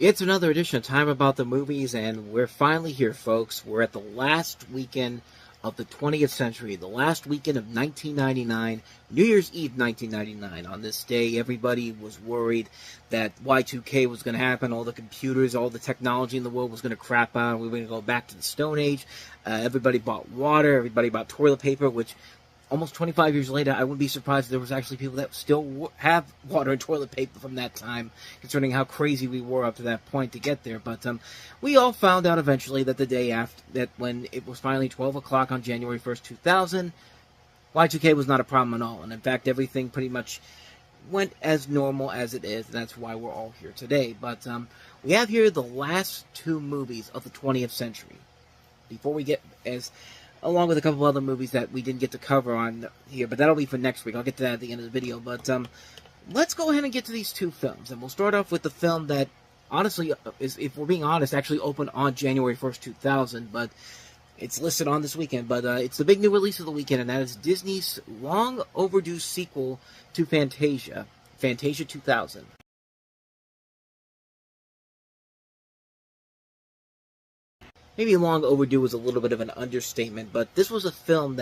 It's another edition of Time About the Movies, and we're finally here, folks. We're at the last weekend of the 20th century, the last weekend of 1999, New Year's Eve 1999. On this day, everybody was worried that Y2K was going to happen, all the computers, all the technology in the world was going to crap out, and we were going to go back to the Stone Age. Everybody bought water, everybody bought toilet paper, which almost 25 years later, I wouldn't be surprised if there was actually people that still have water and toilet paper from that time, concerning how crazy we were up to that point to get there. But we all found out eventually that the day after, that when it was finally 12 o'clock on January 1st, 2000, Y2K was not a problem at all. And in fact, everything pretty much went as normal as it is, and that's why we're all here today. But we have here the last two movies of the 20th century. Before we get along with a couple other movies that we didn't get to cover on here, but that'll be for next week. I'll get to that at the end of the video, but let's go ahead and get to these two films, and we'll start off with the film that, honestly, is, if we're being honest, actually opened on January 1st, 2000, but it's listed on this weekend, but it's the big new release of the weekend, and that is Disney's long overdue sequel to Fantasia, Fantasia 2000. Maybe long overdue was a little bit of an understatement, but this was a film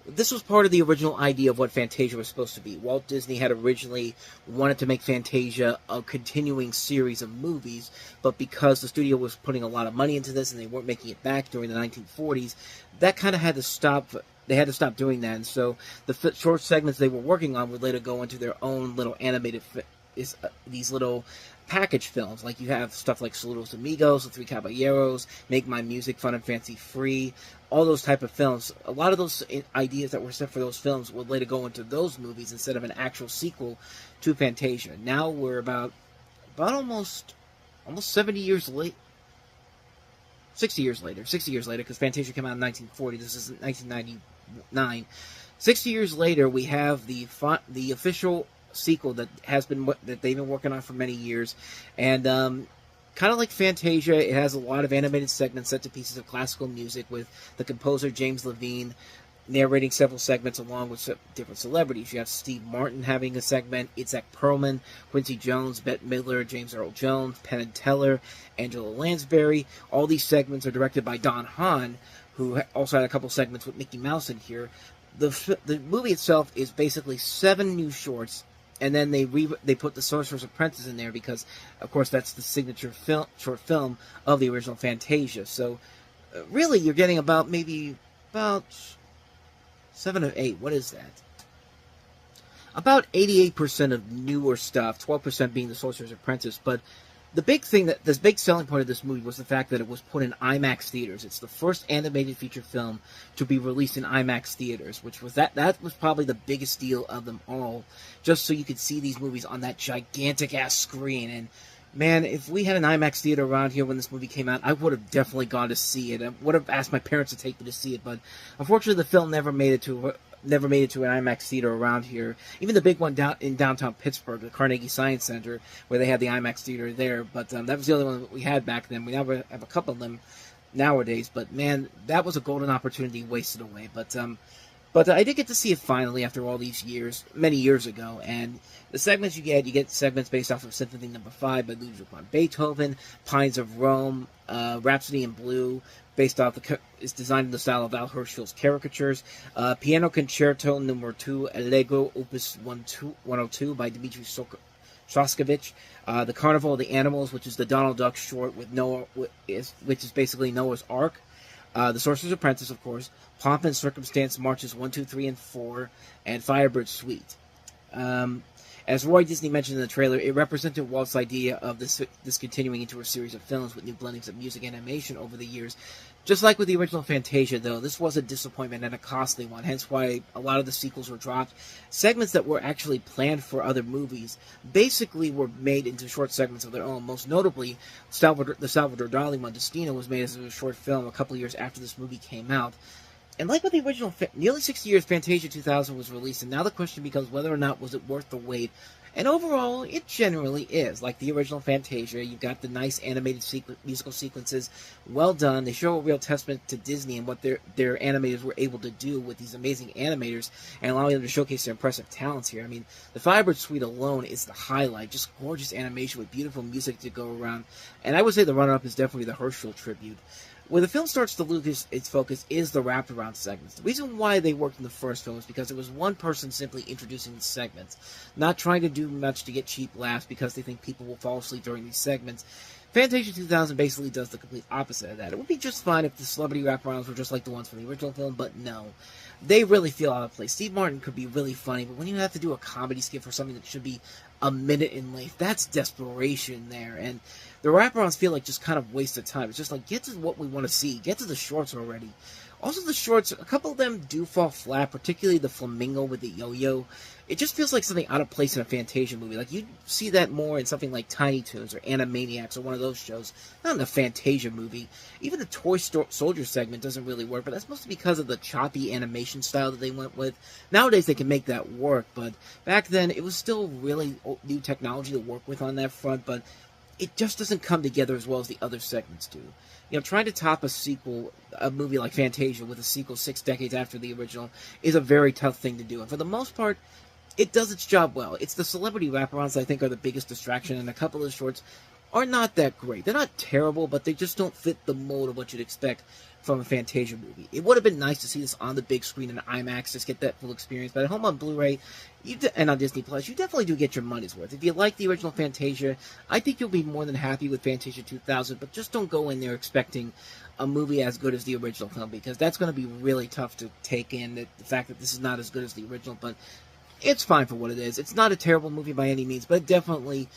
this was part of the original idea of what Fantasia was supposed to be. Walt Disney had originally wanted to make Fantasia a continuing series of movies, but because the studio was putting a lot of money into this and they weren't making it back during the 1940s, that kind of had to stop. They had to stop doing that, and so the short segments they were working on would later go into their own little animated these little package films. Like you have stuff like Saludos Amigos, The Three Caballeros, Make My Music Fun and Fancy Free, all those type of films. A lot of those ideas that were set for those films would later go into those movies instead of an actual sequel to Fantasia. Now we're about almost 70 years late. 60 years later, because Fantasia came out in 1940. This is 1999. 60 years later, we have the official sequel that they've been working on for many years, and kind of like Fantasia, it has a lot of animated segments set to pieces of classical music, with the composer James Levine narrating several segments along with different celebrities. You have Steve Martin having a segment, Itzhak Perlman, Quincy Jones, Bette Midler, James Earl Jones, Penn and Teller, Angela Lansbury. All these segments are directed by Don Hahn, who also had a couple segments with Mickey Mouse in here. The movie itself is basically 7 new shorts, and then they put the Sorcerer's Apprentice in there because, of course, that's the signature short film of the original Fantasia. So, really, you're getting about 7 or 8. What is that? About 88% of newer stuff, 12% being the Sorcerer's Apprentice. But the big selling point of this movie was the fact that it was put in IMAX theaters. It's the first animated feature film to be released in IMAX theaters, which was that was probably the biggest deal of them all, just so you could see these movies on that gigantic ass screen. And man, if we had an IMAX theater around here when this movie came out, I would have definitely gone to see it. I would have asked my parents to take me to see it, but unfortunately the film never made it to an IMAX theater around here. Even the big one in downtown Pittsburgh, the Carnegie Science Center, where they had the IMAX theater there. But that was the only one that we had back then. We now have a couple of them nowadays. But man, that was a golden opportunity wasted away. But I did get to see it finally after all these years, many years ago. And the segments you get segments based off of Symphony No. 5 by Ludwig van Beethoven, Pines of Rome, Rhapsody in Blue, based off is designed in the style of Al Hirschfeld's caricatures, Piano Concerto No. 2, Allegro Opus 102 by Dmitri Shostakovich, The Carnival of the Animals, which is the Donald Duck short with which is basically Noah's Ark. The Sorcerer's Apprentice, of course, Pomp and Circumstance Marches 1, 2, 3, and 4, and Firebird Suite. As Roy Disney mentioned in the trailer, it represented Walt's idea of this continuing into a series of films with new blendings of music and animation over the years. Just like with the original Fantasia, though, this was a disappointment and a costly one, hence why a lot of the sequels were dropped. Segments that were actually planned for other movies basically were made into short segments of their own. Most notably, the Salvador Dali one, Destino, was made as a short film a couple of years after this movie came out. And like with the original, nearly 60 years, Fantasia 2000 was released, and now the question becomes whether or not was it worth the wait And overall, it generally is. Like the original Fantasia, you've got the nice animated musical sequences, well done. They show a real testament to Disney and what their animators were able to do with these amazing animators and allowing them to showcase their impressive talents here. I mean, the Firebird Suite alone is the highlight. Just gorgeous animation with beautiful music to go around. And I would say the runner-up is definitely the Herschel tribute. Where the film starts to lose its focus is the wraparound segments. The reason why they worked in the first film is because it was one person simply introducing the segments, not trying to do much to get cheap laughs because they think people will fall asleep during these segments. Fantasia 2000 basically does the complete opposite of that. It would be just fine if the celebrity wraparounds were just like the ones from the original film, but no. They really feel out of place. Steve Martin could be really funny, but when you have to do a comedy skit for something that should be a minute in length, that's desperation there. And the wraparounds feel like just kind of waste of time. It's just like, get to what we want to see. Get to the shorts already. Also, the shorts, a couple of them do fall flat, particularly the flamingo with the yo-yo. It just feels like something out of place in a Fantasia movie. Like, you'd see that more in something like Tiny Toons or Animaniacs or one of those shows, not in a Fantasia movie. Even the Toy Soldier segment doesn't really work, but that's mostly because of the choppy animation style that they went with. Nowadays, they can make that work, but back then, it was still really new technology to work with on that front, but it just doesn't come together as well as the other segments do. You know, trying to top a movie like Fantasia with a sequel 6 decades after the original is a very tough thing to do. And for the most part, it does its job well. It's the celebrity wraparounds I think are the biggest distraction, and a couple of shorts are not that great. They're not terrible, but they just don't fit the mold of what you'd expect from a Fantasia movie. It would have been nice to see this on the big screen in IMAX, just get that full experience. But at home on Blu-ray and on Disney Plus, you definitely do get your money's worth. If you like the original Fantasia, I think you'll be more than happy with Fantasia 2000. But just don't go in there expecting a movie as good as the original film, because that's going to be really tough to take in. The fact that this is not as good as the original, but it's fine for what it is. It's not a terrible movie by any means, but it definitely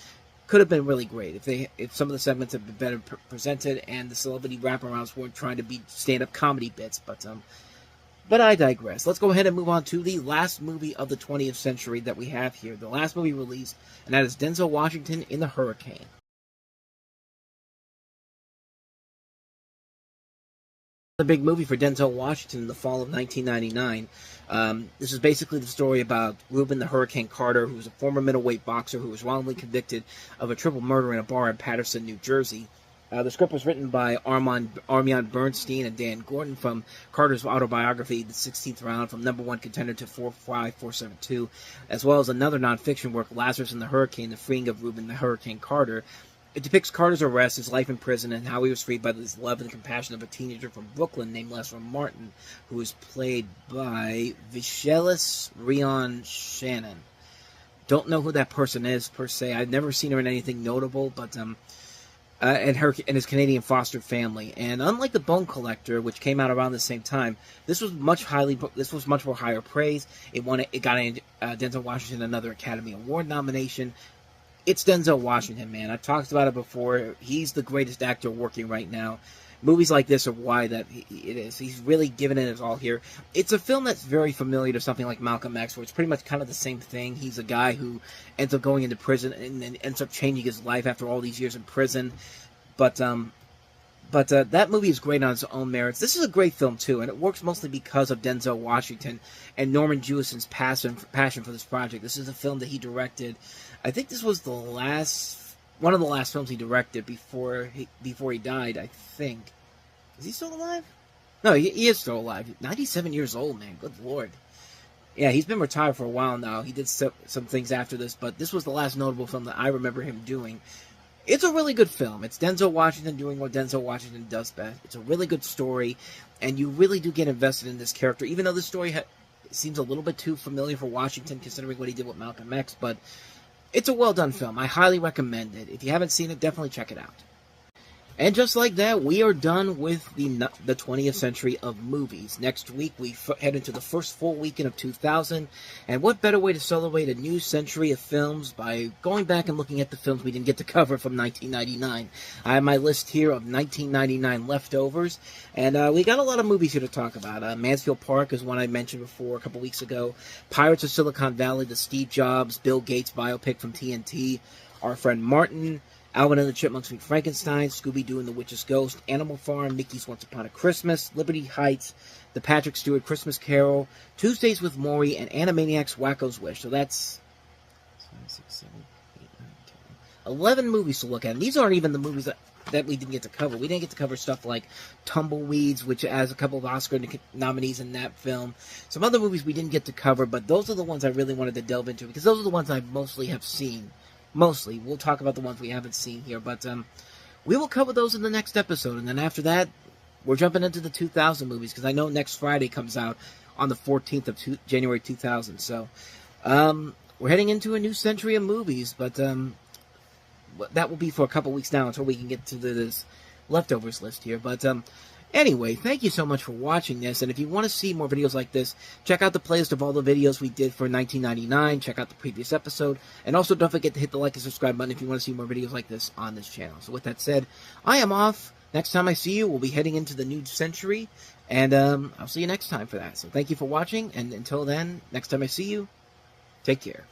could have been really great if some of the segments had been better presented and the celebrity wraparounds weren't trying to be stand-up comedy bits. But I digress. Let's go ahead and move on to the last movie of the 20th century that we have here, the last movie released, and that is Denzel Washington in The Hurricane. A big movie for Denzel Washington in the fall of 1999. This is basically the story about Reuben the Hurricane Carter, who was a former middleweight boxer who was wrongly convicted of a triple murder in a bar in Paterson, New Jersey. The script was written by Armand Bernstein and Dan Gordon from Carter's autobiography, The 16th Round, from #1 contender to 45472, as well as another nonfiction work, Lazarus in the Hurricane, The Freeing of Reuben the Hurricane Carter. It depicts Carter's arrest, his life in prison, and how he was freed by the love and compassion of a teenager from Brooklyn named Leslie Martin, who was played by Vichelis Rion Shannon. Don't know who that person is, per se. I've never seen her in anything notable, but and his Canadian foster family. And unlike The Bone Collector, which came out around the same time, this was much more higher praise. It got Denzel Washington another Academy Award nomination. It's Denzel Washington, man. I've talked about it before. He's the greatest actor working right now. Movies like this are why that it is. He's really given it his all here. It's a film that's very familiar to something like Malcolm X, where it's pretty much kind of the same thing. He's a guy who ends up going into prison and then ends up changing his life after all these years in prison. But that movie is great on its own merits. This is a great film, too, and it works mostly because of Denzel Washington and Norman Jewison's passion for this project. This is a film that he directed. I think this was one of the last films he directed before he died, I think. Is he still alive? No, he is still alive. 97 years old, man. Good Lord. Yeah, he's been retired for a while now. He did some things after this, but this was the last notable film that I remember him doing. It's a really good film. It's Denzel Washington doing what Denzel Washington does best. It's a really good story, and you really do get invested in this character, even though the story seems a little bit too familiar for Washington, considering what he did with Malcolm X, but it's a well-done film. I highly recommend it. If you haven't seen it, definitely check it out. And just like that, we are done with the 20th century of movies. Next week, we head into the first full weekend of 2000. And what better way to celebrate a new century of films by going back and looking at the films we didn't get to cover from 1999. I have my list here of 1999 leftovers. And we got a lot of movies here to talk about. Mansfield Park is one I mentioned before a couple weeks ago. Pirates of Silicon Valley, the Steve Jobs, Bill Gates biopic from TNT. Our Friend Martin. Alvin and the Chipmunks Meet Frankenstein, Scooby-Doo and the Witch's Ghost, Animal Farm, Mickey's Once Upon a Christmas, Liberty Heights, The Patrick Stewart Christmas Carol, Tuesdays with Maury, and Animaniacs Wacko's Wish. So that's 6, 7, 8, 9, 10. 11 movies to look at. And these aren't even the movies that we didn't get to cover. We didn't get to cover stuff like Tumbleweeds, which has a couple of Oscar nominees in that film. Some other movies we didn't get to cover, but those are the ones I really wanted to delve into, because those are the ones I mostly have seen. Mostly. We'll talk about the ones we haven't seen here, but we will cover those in the next episode. And then after that, we're jumping into the 2000 movies, because I know next Friday comes out on the 14th of January 2000. So we're heading into a new century of movies, but that will be for a couple weeks now until we can get to this leftovers list here. But anyway, thank you so much for watching this. And if you want to see more videos like this, check out the playlist of all the videos we did for 1999. Check out the previous episode. And also don't forget to hit the like and subscribe button if you want to see more videos like this on this channel. So with that said, I am off. Next time I see you, we'll be heading into the new century. And I'll see you next time for that. So thank you for watching. And until then, next time I see you, take care.